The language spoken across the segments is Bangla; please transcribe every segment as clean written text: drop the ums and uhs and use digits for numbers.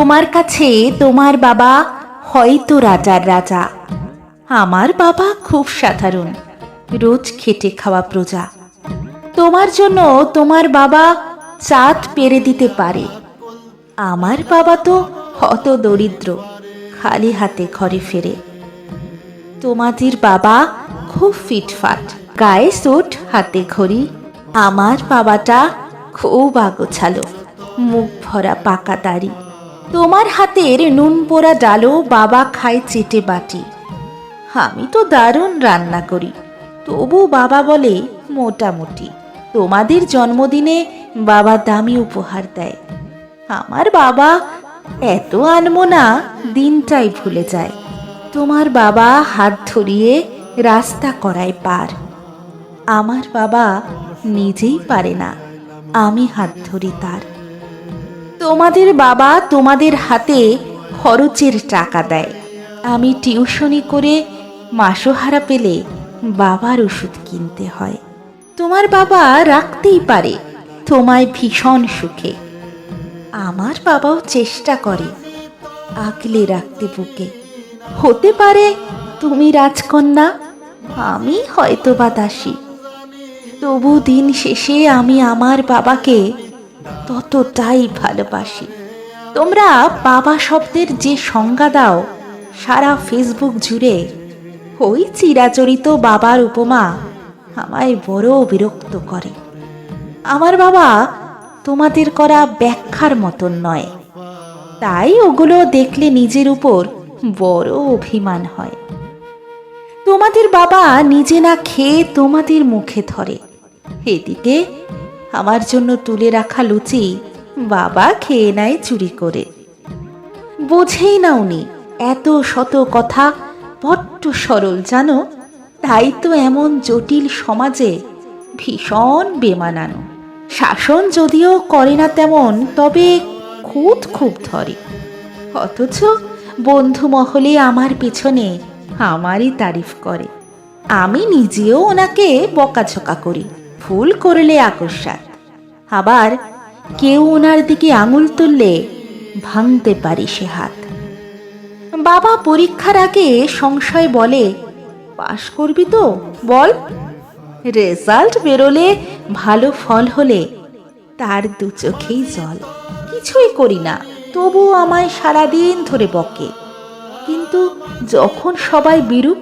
তোমার কাছে তোমার বাবা হয়তো রাজার রাজা। আমার বাবা খুব সাধারণ, রোজ খেটে খাওয়া প্রজা। তোমার জন্য তোমার বাবা চাঁদ পেরে দিতে পারে। আমার বাবা তো হত দরিদ্র, খালি হাতে ঘরে ফেরে। তোমাদের বাবা খুব ফিটফাট, গায়ে স্যুট, হাতে ঘড়ি। আমার বাবাটা খুব আগোছালো, মুখ ভরা পাকা দাড়ি। তোমার হাতের নুন পোড়া ডালও বাবা খায় চেটে বাটি। আমি তো দারুণ রান্না করি, তবু বাবা বলে মোটামুটি। তোমাদের জন্মদিনে বাবা দামি উপহার দেয়। আমার বাবা এত আনমনা, দিনটাই ভুলে যায়। তোমার বাবা হাত ধরিয়ে রাস্তা করায় পার। আমার বাবা নিজেই পারে না, আমি হাত ধরি তার। তোমাদের বাবা তোমাদের হাতে খরচের টাকা দেয়। আমি টিউশনি করে মাসোহারা পেলে বাবার ওষুধ কিনতে হয়। তোমার বাবা রাখতেই পারে তোমায় ভীষণ সুখে। আমার বাবাও চেষ্টা করে আগলে রাখতে বুকে। হতে পারে তুমি রাজকন্যা, আমি হয়তো বা দাসী। তবু দিন শেষে আমি আমার বাবাকে ততটাই ভালোবাসি। তোমরা বাবা শব্দের যে সংজ্ঞা দাও সারা ফেসবুক জুড়ে, ওই চিরাচরিত বাবার উপমা আমায় বড় বিরক্ত করে। আমার বাবা তোমাদের করা ব্যাখ্যার মতন নয়, তাই ওগুলো দেখলে নিজের উপর বড় অভিমান হয়। তোমাদের বাবা নিজে না খেয়ে তোমাদের মুখে ধরে, এদিকে আমার জন্য তুলে রাখা লুচি বাবা খেয়ে নেয় চুরি করে। বোঝেই না উনি এত শত কথা, বড্ড সরল জানো, তাই তো এমন জটিল সমাজে ভীষণ বেমানানো। শাসন যদিও করে না তেমন, তবে খুঁত খুব ধরে। অথচ বন্ধু মহলে আমার পেছনে আমারই তারিফ করে। আমি নিজেও ওনাকে বকাঝকা করি, ভুল করলে আকস্মাত। আবার কেউ ওনার দিকে আঙুল তুললে ভাঙতে পারি সে হাত। বাবা পরীক্ষার আগে সংশয় বলে, পাশ করবি তো বল। রেজাল্ট বেরোলে ভালো ফল হলে তার দু চোখেই জল। কিছুই করি না, তবু আমায় সারাদিন ধরে বকে। কিন্তু যখন সবাই বিরূপ,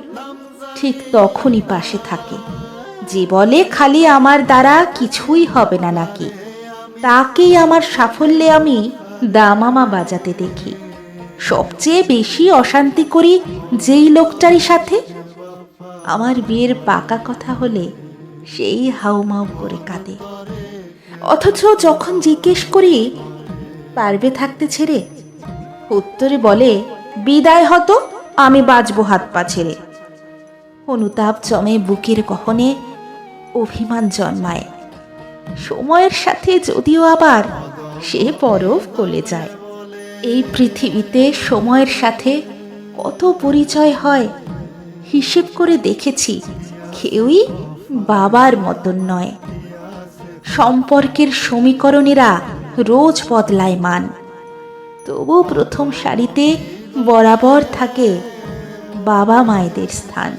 ঠিক তখনই পাশে থাকে। যে বলে খালি আমার দ্বারা কিছুই হবে না নাকি, তাকেই আমার সাফল্যে আমি দামামা বাজাতে দেখি। সবচেয়ে বেশি অশান্তি করি যেই লোকটারই সাথে। আমার বিয়ের পাকা কথা হলে সেই হাউমাউ করে কাঁদে। অথচ যখন জিজ্ঞেস করি পারবে থাকতে ছেড়ে, উত্তরে বলে বিদায় হতো, আমি বাঁচবো হাত পা ছেড়ে। অনুতাপ জমে বুকের গহনে, অভিমান জন্মায়। সময়ের সাথে যদিও আবার সে বরফ গলে যায়। এই পৃথিবীতে সময়ের সাথে কত পরিচয় হয়, হিসেব করে দেখেছি কেউই বাবার মতন নয়। সম্পর্কের সমীকরণেরা রোজ বদলায় মান, তবু প্রথম সারিতে বরাবর থাকে বাবা মায়েদের স্থান।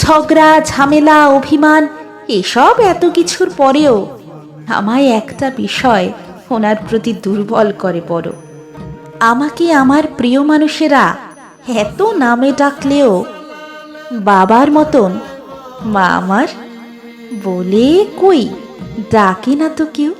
ঝগড়া, ঝামেলা, অভিমান এসব এত কিছুর পরেও আমায় একটা বিষয় ওনার প্রতি দুর্বল করে বড়। আমাকে আমার প্রিয় মানুষেরা এত নামে ডাকলেও বাবার মতন মা আমার বলে কই ডাকে না তো কেউ।